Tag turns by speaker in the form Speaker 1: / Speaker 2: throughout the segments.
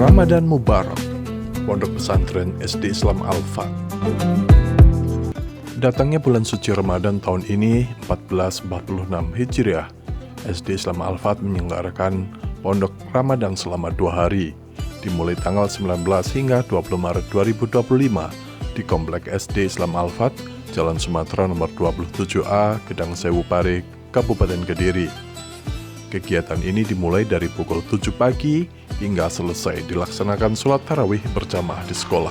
Speaker 1: Ramadan Mubarak, Pondok Pesantren SD Islam Al-Fat. Datangnya bulan suci Ramadan tahun ini 1446 Hijriah, SD Islam Al-Fat menyelenggarakan Pondok Ramadan selama 2 hari, dimulai tanggal 19 hingga 20 Maret 2025 di Komplek SD Islam Al-Fat, Jalan Sumatera nomor 27A, Gedang Sewu Pare, Kabupaten Kediri. Kegiatan ini dimulai dari pukul 7 pagi hingga selesai dilaksanakan sholat tarawih berjamaah di sekolah.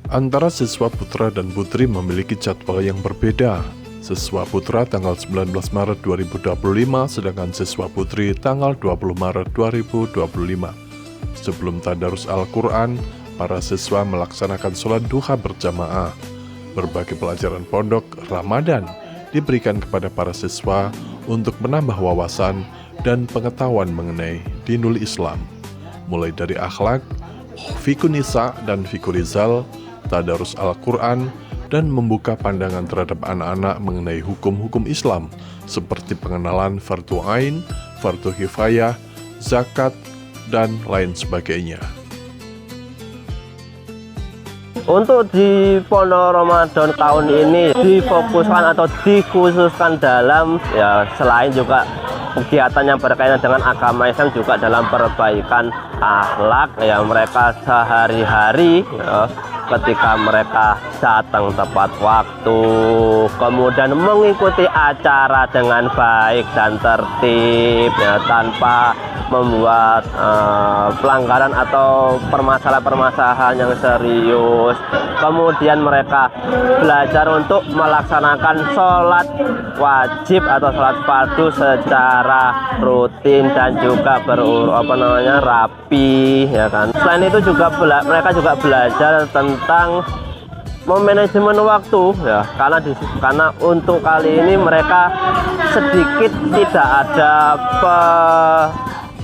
Speaker 1: Antara siswa putra dan putri memiliki jadwal yang berbeda. Siswa putra tanggal 19 Maret 2025, sedangkan siswa putri tanggal 20 Maret 2025. Sebelum tadarus Al-Quran, para siswa melaksanakan sholat duha berjamaah. Berbagai pelajaran pondok Ramadan diberikan kepada para siswa untuk menambah wawasan dan pengetahuan mengenai dinul Islam, mulai dari akhlak, fikih nisa dan fikih rizal, tadarus Al-Quran, dan membuka pandangan terhadap anak-anak mengenai hukum-hukum Islam seperti pengenalan fardu ain, fardu kifayah, zakat, dan lain sebagainya.
Speaker 2: Untuk di Pondok Ramadan tahun ini difokuskan atau dikhususkan dalam selain juga kegiatan yang berkaitan dengan agama Islam, juga dalam perbaikan akhlak mereka sehari-hari ketika mereka datang tepat waktu, kemudian mengikuti acara dengan baik dan tertib tanpa membuat pelanggaran atau permasalahan-permasalahan yang serius. Kemudian mereka belajar untuk melaksanakan sholat wajib atau sholat fardu secara rutin dan juga rapi, ya kan. Selain itu juga mereka juga belajar tentang memanajemen waktu, ya, karena untuk kali ini mereka sedikit tidak ada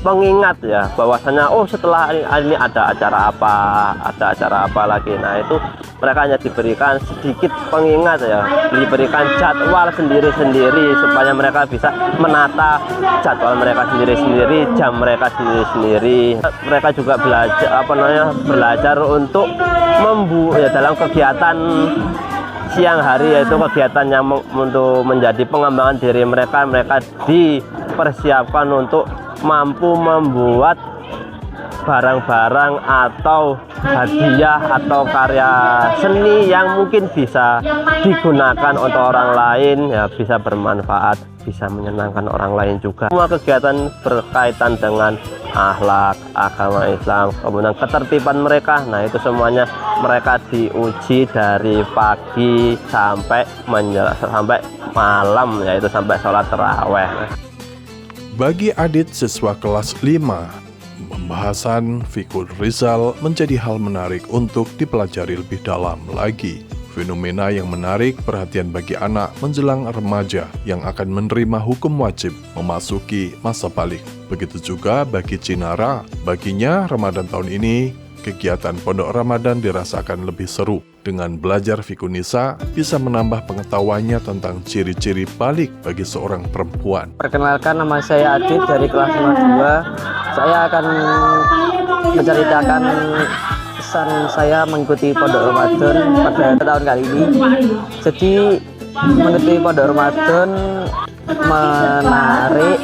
Speaker 2: pengingat, ya, bahwasanya setelah ini ada acara apa lagi. Nah, itu mereka hanya diberikan sedikit pengingat, ya, diberikan jadwal sendiri-sendiri supaya mereka bisa menata jadwal mereka sendiri-sendiri, jam mereka sendiri-sendiri. Mereka juga belajar untuk dalam kegiatan siang hari, yaitu kegiatan yang untuk menjadi pengembangan diri mereka dipersiapkan untuk mampu membuat barang-barang atau hadiah atau karya seni yang mungkin bisa digunakan untuk orang lain, ya, bisa bermanfaat, bisa menyenangkan orang lain juga. Semua kegiatan berkaitan dengan akhlak, agama Islam, kemudian ketertiban mereka, nah itu semuanya mereka diuji dari pagi sampai malam, yaitu sampai sholat tarawih.
Speaker 1: Bagi Adit, siswa kelas 5, pembahasan fikih rizal menjadi hal menarik untuk dipelajari lebih dalam lagi. Fenomena yang menarik perhatian bagi anak menjelang remaja yang akan menerima hukum wajib memasuki masa balik. Begitu juga bagi Cinara, baginya Ramadan tahun ini kegiatan Pondok Ramadan dirasakan lebih seru. Dengan belajar fikih nisa bisa menambah pengetahuannya tentang ciri-ciri balik bagi seorang perempuan.
Speaker 3: Perkenalkan, nama saya Adit dari kelas 52. Saya akan menceritakan kesan saya mengikuti Pondok Ramadan pada tahun kali ini. Jadi mengikuti Pondok Ramadan menarik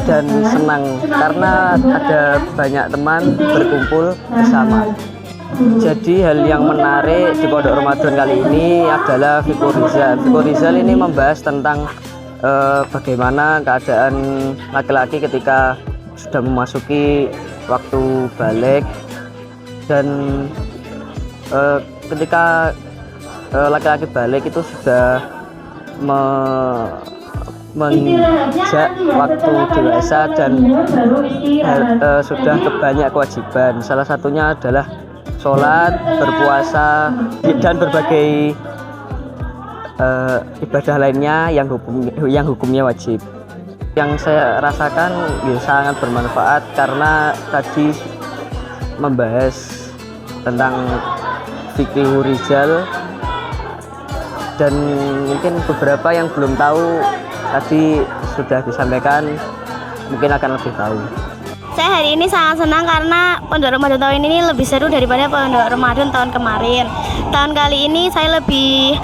Speaker 3: dan senang karena ada banyak teman berkumpul bersama. Jadi hal yang menarik di Pondok Ramadan kali ini adalah fikih rizal. Fikih rizal ini membahas tentang bagaimana keadaan laki-laki ketika sudah memasuki waktu balik, dan ketika laki-laki balik itu sudah menginjak waktu dewasa dan sudah banyak kewajiban. Salah satunya adalah sholat, berpuasa, dan berbagai ibadah lainnya yang hukumnya wajib. Yang saya rasakan sangat bermanfaat karena tadi membahas tentang fikih rizal, dan mungkin beberapa yang belum tahu tadi sudah disampaikan, mungkin akan lebih tahu.
Speaker 4: Saya hari ini sangat senang karena Pondok Ramadan tahun ini lebih seru daripada Pondok Ramadan tahun kemarin. Tahun kali ini saya lebih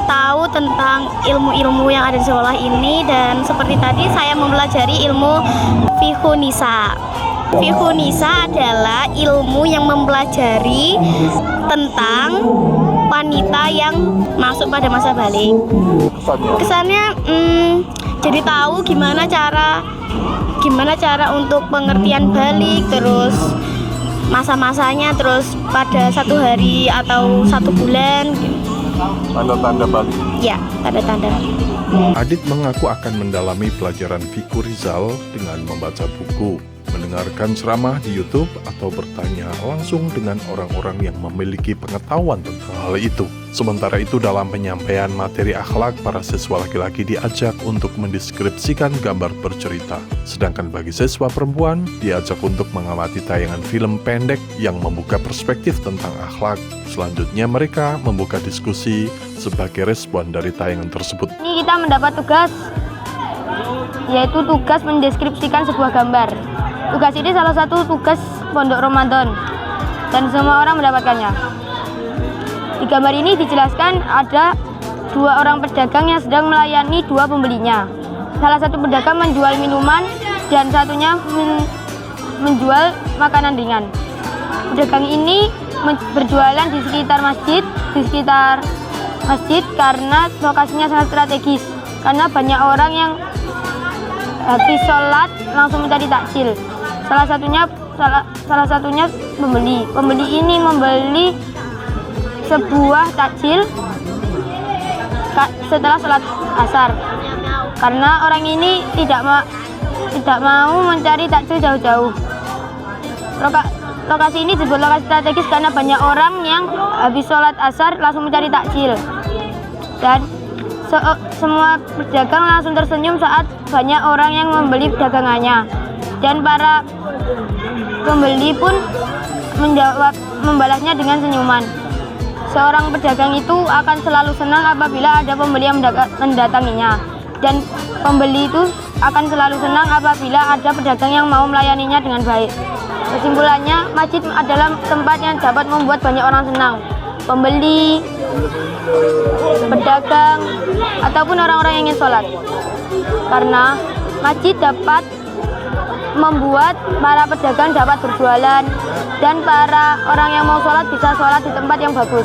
Speaker 4: tahu tentang ilmu-ilmu yang ada di sekolah ini, dan seperti tadi saya mempelajari ilmu Fiqhun Nisa. Fiqhun Nisa adalah ilmu yang mempelajari tentang wanita yang masuk pada masa balik. Kesannya jadi tahu gimana cara untuk pengertian balik, terus masa-masanya, terus pada 1 hari atau 1 bulan.
Speaker 1: Tanda-tanda balik.
Speaker 4: Ya, tanda-tanda.
Speaker 1: Adit mengaku akan mendalami pelajaran Fiqh Rizal dengan membaca buku, mendengarkan ceramah di YouTube, atau bertanya langsung dengan orang-orang yang memiliki pengetahuan tentang hal itu. Sementara itu, dalam penyampaian materi akhlak, para siswa laki-laki diajak untuk mendeskripsikan gambar bercerita. Sedangkan bagi siswa perempuan, diajak untuk mengamati tayangan film pendek yang membuka perspektif tentang akhlak. Selanjutnya, mereka membuka diskusi sebagai respon dari tayangan tersebut.
Speaker 4: Ini kita mendapat tugas, yaitu tugas mendeskripsikan sebuah gambar. Tugas ini salah satu tugas Pondok Ramadan dan semua orang mendapatkannya. Di gambar ini dijelaskan ada 2 orang pedagang yang sedang melayani 2 pembelinya. Salah satu pedagang menjual minuman dan satunya menjual makanan ringan. Pedagang ini berjualan di sekitar masjid karena lokasinya sangat strategis. Karena banyak orang yang habis sholat langsung mencari takjil. Salah satunya pembeli. Pembeli ini membeli sebuah takjil setelah sholat asar. Karena orang ini tidak mau mencari takjil jauh-jauh. Lokasi ini disebut lokasi strategis karena banyak orang yang habis sholat asar langsung mencari takjil. Dan semua pedagang langsung tersenyum saat banyak orang yang membeli dagangannya. Dan para pembeli pun membalasnya dengan senyuman. Seorang pedagang itu akan selalu senang apabila ada pembeli yang mendatanginya. Dan pembeli itu akan selalu senang apabila ada pedagang yang mau melayaninya dengan baik. Kesimpulannya, masjid adalah tempat yang dapat membuat banyak orang senang. Pembeli, pedagang, ataupun orang-orang yang ingin sholat. Karena masjid dapat membuat para pedagang dapat berjualan dan para orang yang mau sholat bisa sholat di tempat yang bagus.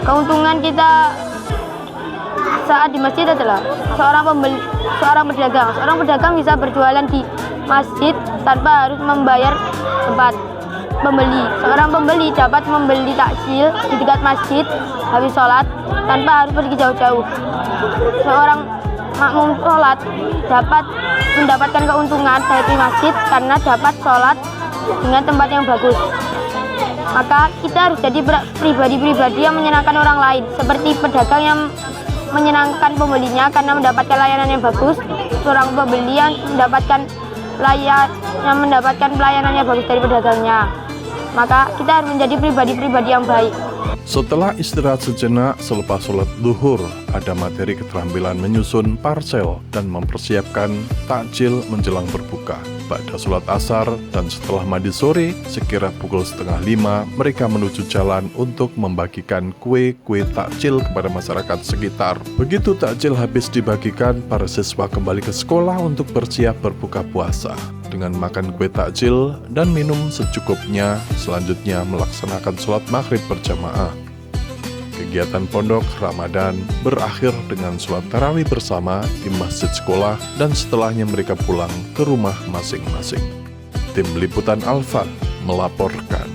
Speaker 4: Keuntungan kita saat di masjid adalah seorang pedagang bisa berjualan di masjid tanpa harus membayar tempat. Seorang pembeli dapat membeli takjil di dekat masjid habis sholat tanpa harus pergi jauh-jauh. Seorang makmum sholat dapat mendapatkan keuntungan dari masjid karena dapat sholat dengan tempat yang bagus. Maka kita harus jadi pribadi-pribadi yang menyenangkan orang lain, seperti pedagang yang menyenangkan pembelinya karena mendapatkan layanan yang bagus, seorang pembeli yang mendapatkan pelayanan yang bagus dari pedagangnya. Maka kita harus menjadi pribadi-pribadi yang baik.
Speaker 1: Setelah istirahat sejenak selepas sholat duhur, ada materi keterampilan menyusun parsel dan mempersiapkan takjil menjelang berbuka. Pada sholat asar dan setelah mandi sore, sekira pukul 4:30, mereka menuju jalan untuk membagikan kue-kue takjil kepada masyarakat sekitar. Begitu takjil habis dibagikan, para siswa kembali ke sekolah untuk bersiap berbuka puasa. Dengan makan kue takjil dan minum secukupnya, selanjutnya melaksanakan sholat maghrib berjamaah. Kegiatan Pondok Ramadan berakhir dengan sholat tarawih bersama di masjid sekolah dan setelahnya mereka pulang ke rumah masing-masing. Tim Liputan Alfa melaporkan.